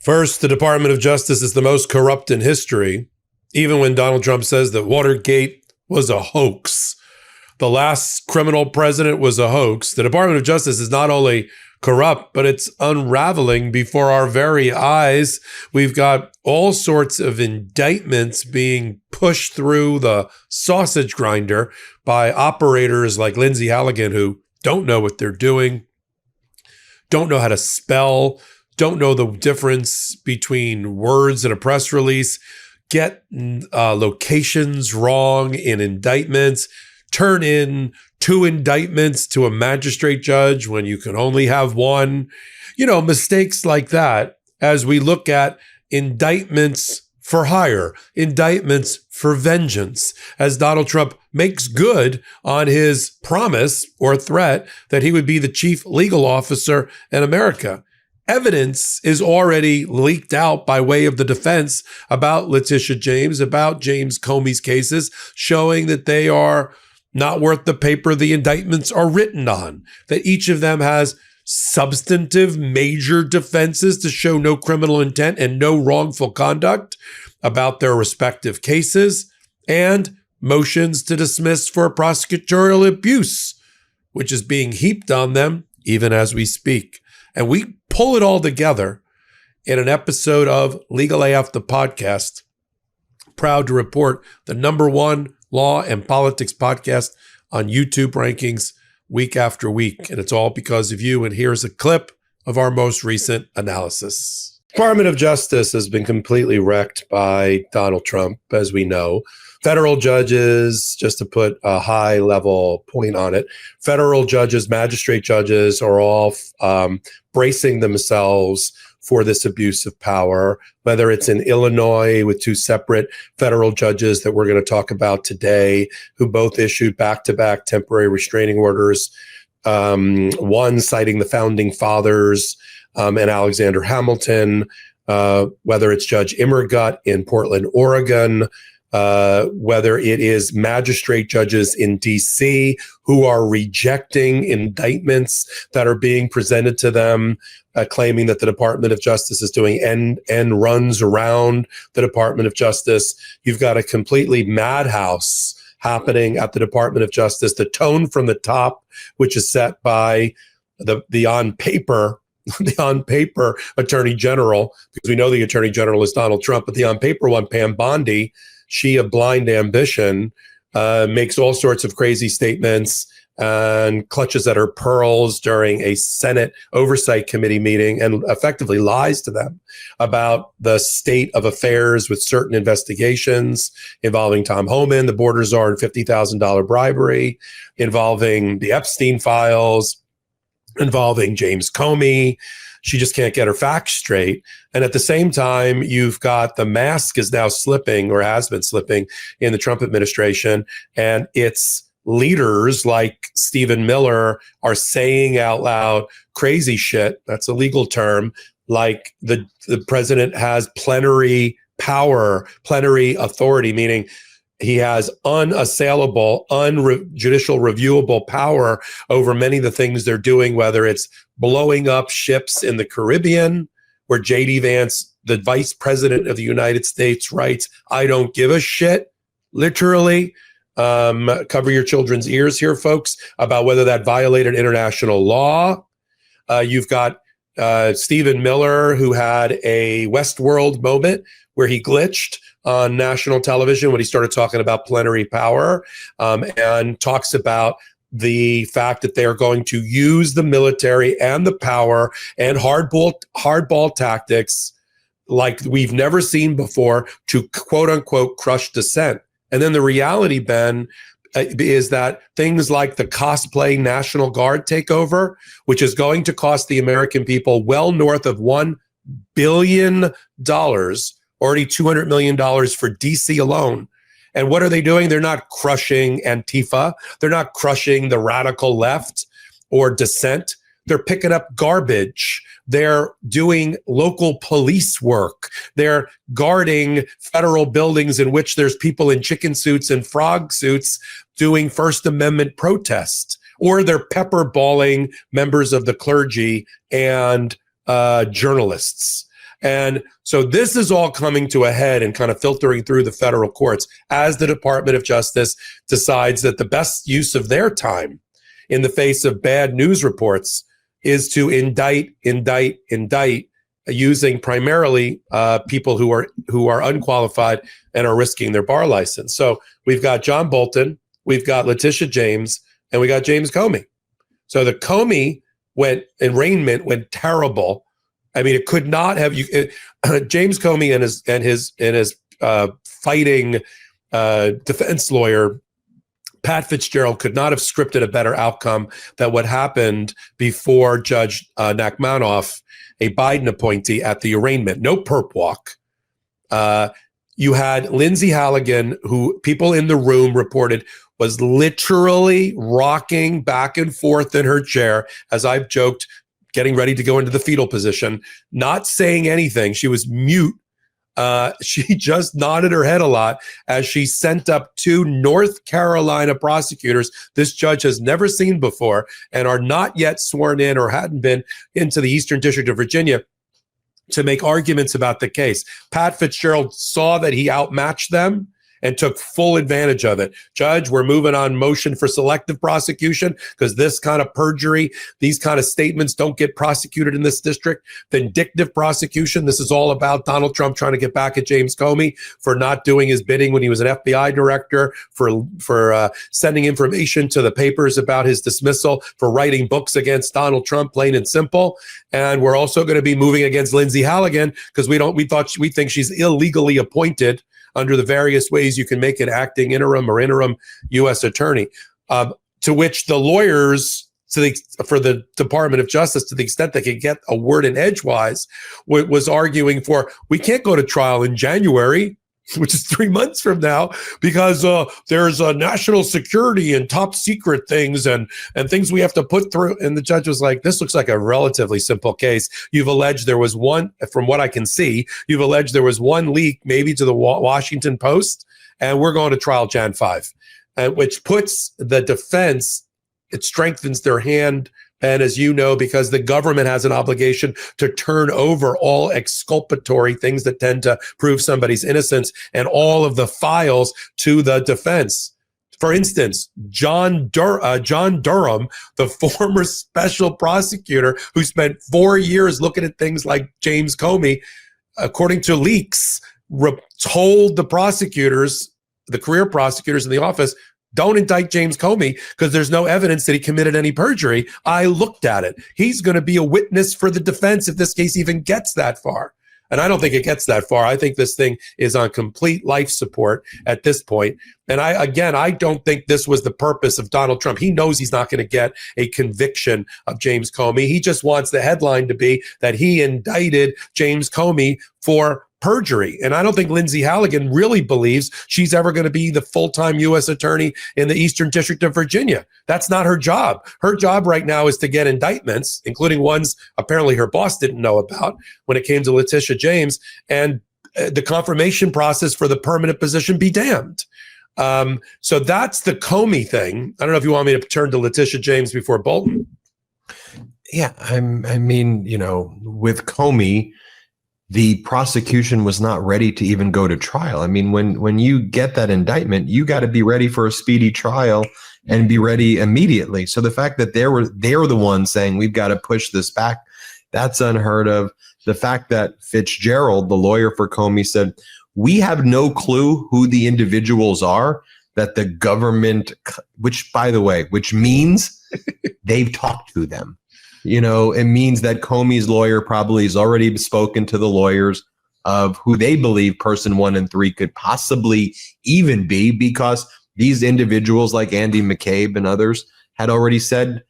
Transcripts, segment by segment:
First, the Department of Justice is the most corrupt in history, even when Donald Trump says that Watergate was a hoax. The last criminal president was a hoax. The Department of Justice is not only corrupt, but it's unraveling before our very eyes. We've got all sorts of indictments being pushed through the sausage grinder by operators like Lindsay Halligan who don't know what they're doing, don't know how to spell, don't know the difference between words in a press release, get locations wrong in indictments, turn in 2 indictments to a magistrate judge when you can only have one. Mistakes like that as we look at indictments for hire, indictments for vengeance, as Donald Trump makes good on his promise or threat that he would be the chief legal officer in America. Evidence is already leaked out by way of the defense about Letitia James, about James Comey's cases, showing that they are not worth the paper the indictments are written on, that each of them has substantive major defenses to show no criminal intent and no wrongful conduct about their respective cases, and motions to dismiss for prosecutorial abuse, which is being heaped on them even as we speak. And we pull it all together in an episode of Legal AF, the podcast. Proud to report the #1 law and politics podcast on YouTube rankings week after week. And it's all because of you. And here's a clip of our most recent analysis. Department of Justice has been completely wrecked by Donald Trump, as we know. Federal judges, just to put a high level point on it, federal judges, magistrate judges are all bracing themselves for this abuse of power, whether it's in Illinois with 2 separate federal judges that we're going to talk about today, who both issued back-to-back temporary restraining orders, one citing the founding fathers and Alexander Hamilton, whether it's Judge Immergut in Portland, Oregon, whether it is magistrate judges in D.C. who are rejecting indictments that are being presented to them, claiming that the Department of Justice is doing end runs around the Department of Justice. You've got a completely madhouse happening at the Department of Justice. The tone from the top, which is set by the on paper Attorney General, because we know the Attorney General is Donald Trump, but the on paper one, Pam Bondi, she of blind ambition, makes all sorts of crazy statements and clutches at her pearls during a Senate Oversight Committee meeting and effectively lies to them about the state of affairs with certain investigations involving Tom Homan, the border czar, and $50,000 bribery, involving the Epstein files, involving James Comey. She just can't get her facts straight. And at the same time, you've got the mask is now slipping, or has been slipping, in the Trump administration. And its leaders like Stephen Miller are saying out loud crazy shit. That's a legal term. Like the president has plenary power, plenary authority, meaning he has unassailable, judicial reviewable power over many of the things they're doing, whether it's blowing up ships in the Caribbean, where J.D. Vance, the vice president of the United States, writes, "I don't give a shit," literally. Cover your children's ears here, folks, about whether that violated international law. You've got Stephen Miller, who had a Westworld moment where he glitched on national television when he started talking about plenary power, and talks about the fact that they are going to use the military and the power and hardball tactics like we've never seen before to quote unquote crush dissent. And then the reality, Ben, is that things like the cosplay National Guard takeover, which is going to cost the American people well north of $1 billion, already $200 million for DC alone. And what are they doing? They're not crushing Antifa. They're not crushing the radical left or dissent. They're picking up garbage. They're doing local police work. They're guarding federal buildings in which there's people in chicken suits and frog suits doing First Amendment protests. Or they're pepper balling members of the clergy and journalists. And so this is all coming to a head and kind of filtering through the federal courts as the Department of Justice decides that the best use of their time in the face of bad news reports is to indict, using primarily people who are unqualified and are risking their bar license. So we've got John Bolton, we've got Letitia James, and we got James Comey. So the Comey arraignment went terrible. I mean, it could not have James Comey and his fighting defense lawyer Pat Fitzgerald could not have scripted a better outcome than what happened before Judge Nachmanoff, a Biden appointee, at the arraignment. No perp walk. You had Lindsay Halligan, who people in the room reported was literally rocking back and forth in her chair, as I've joked, getting ready to go into the fetal position, not saying anything. She was mute. She just nodded her head a lot as she sent up 2 North Carolina prosecutors this judge has never seen before and are not yet sworn in or hadn't been into the Eastern District of Virginia to make arguments about the case. Pat Fitzgerald saw that he outmatched them and took full advantage of it. Judge, we're moving on motion for selective prosecution because this kind of perjury, these kind of statements don't get prosecuted in this district. Vindictive prosecution. This is all about Donald Trump trying to get back at James Comey for not doing his bidding when he was an FBI director, for sending information to the papers about his dismissal, for writing books against Donald Trump, plain and simple. And we're also going to be moving against Lindsay Halligan because we think she's illegally appointed under the various ways you can make an acting interim U.S. attorney, to which the lawyers for the Department of Justice, to the extent they could get a word in edgewise, was arguing for, we can't go to trial in January, which is 3 months from now, because there's national security and top secret things and things we have to put through. And the judge was like, this looks like a relatively simple case. You've alleged there was one, from what I can see, you've alleged there was one leak maybe to the Washington Post, and we're going to trial Jan 5, which puts the defense, it strengthens their hand. And as you know, because the government has an obligation to turn over all exculpatory things that tend to prove somebody's innocence and all of the files to the defense. For instance, John Durham, the former special prosecutor who spent 4 years looking at things like James Comey, according to leaks, told the prosecutors, the career prosecutors in the office, don't indict James Comey because there's no evidence that he committed any perjury. I looked at it. He's going to be a witness for the defense if this case even gets that far. And I don't think it gets that far. I think this thing is on complete life support at this point. And I don't think this was the purpose of Donald Trump. He knows he's not going to get a conviction of James Comey. He just wants the headline to be that he indicted James Comey for perjury. And I don't think Lindsay Halligan really believes she's ever going to be the full-time U.S. attorney in the Eastern District of Virginia. That's not her job. Her job right now is to get indictments, including ones apparently her boss didn't know about when it came to Letitia James, and the confirmation process for the permanent position be damned. So that's the Comey thing. I don't know if you want me to turn to Letitia James before Bolton. Yeah, I mean, with Comey, the prosecution was not ready to even go to trial. I mean, when you get that indictment, you got to be ready for a speedy trial and be ready immediately. So the fact that they were the ones saying we've got to push this back, that's unheard of. The fact that Fitzgerald, the lawyer for Comey, said we have no clue who the individuals are that the government, which means they've talked to them. It means that Comey's lawyer probably has already spoken to the lawyers of who they believe person 1 and 3 could possibly even be, because these individuals like Andy McCabe and others had already said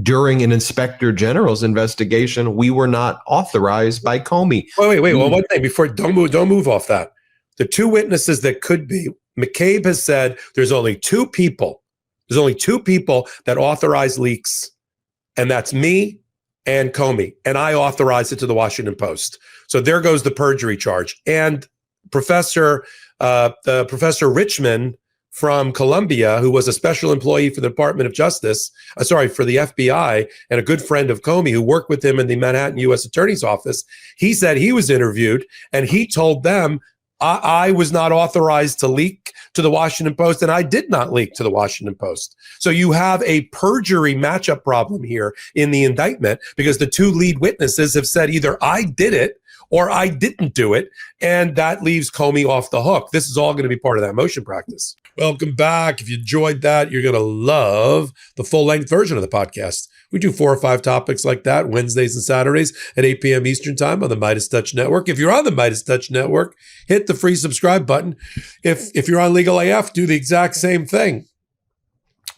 during an inspector general's investigation, we were not authorized by Comey. Wait. Well, one thing before, don't move off that. The 2 witnesses that could be, McCabe has said there's only 2 people. There's only 2 people that authorize leaks. And that's me and Comey. And I authorized it to the Washington Post. So there goes the perjury charge. And Professor Richman from Colombia, who was a special employee for the Department of Justice, for the FBI, and a good friend of Comey who worked with him in the Manhattan U.S. Attorney's Office. He said he was interviewed and he told them, I was not authorized to leak to the Washington Post, and I did not leak to the Washington Post. So you have a perjury matchup problem here in the indictment because the two lead witnesses have said either I did it or I didn't do it, and that leaves Comey off the hook. This is all going to be part of that motion practice. Welcome back. If you enjoyed that, you're going to love the full-length version of the podcast. We do 4 or 5 topics like that Wednesdays and Saturdays at 8 p.m. Eastern Time on the MeidasTouch Network. If you're on the MeidasTouch Network, hit the free subscribe button. If you're on Legal AF, do the exact same thing.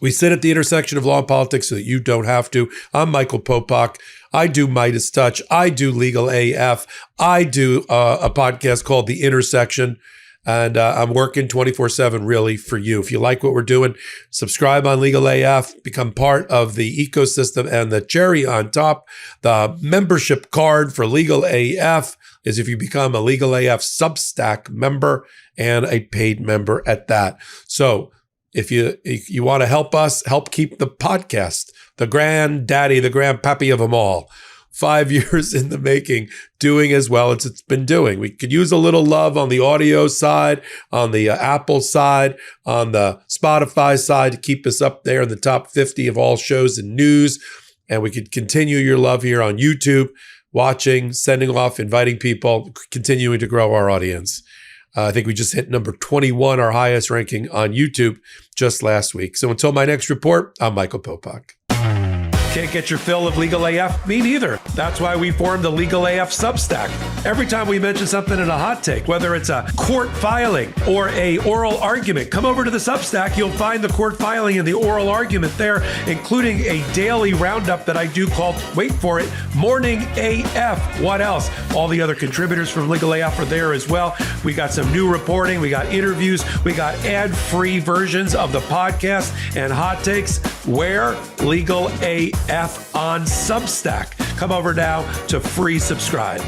We sit at the intersection of law and politics so that you don't have to. I'm Michael Popak. I do MeidasTouch. I do Legal AF. I do a podcast called The Intersection. And I'm working 24/7 really for you. If you like what we're doing, subscribe on Legal AF, become part of the ecosystem. And the cherry on top, the membership card for Legal AF is if you become a Legal AF Substack member and a paid member at that. So if you want to help us, help keep the podcast, the granddaddy, the grandpappy of them all, 5 years in the making, doing as well as it's been doing. We could use a little love on the audio side, on the Apple side, on the Spotify side to keep us up there in the top 50 of all shows and news. And we could continue your love here on YouTube, watching, sending off, inviting people, continuing to grow our audience. I think we just hit number 21, our highest ranking on YouTube just last week. So until my next report, I'm Michael Popak. Can't get your fill of Legal AF? Me neither. That's why we formed the Legal AF Substack. Every time we mention something in a hot take, whether it's a court filing or a oral argument, come over to the Substack. You'll find the court filing and the oral argument there, including a daily roundup that I do called, wait for it, Morning AF. What else? All the other contributors from Legal AF are there as well. We got some new reporting. We got interviews. We got ad-free versions of the podcast and hot takes. Where? Legal AF on Substack. Come over now to free subscribe.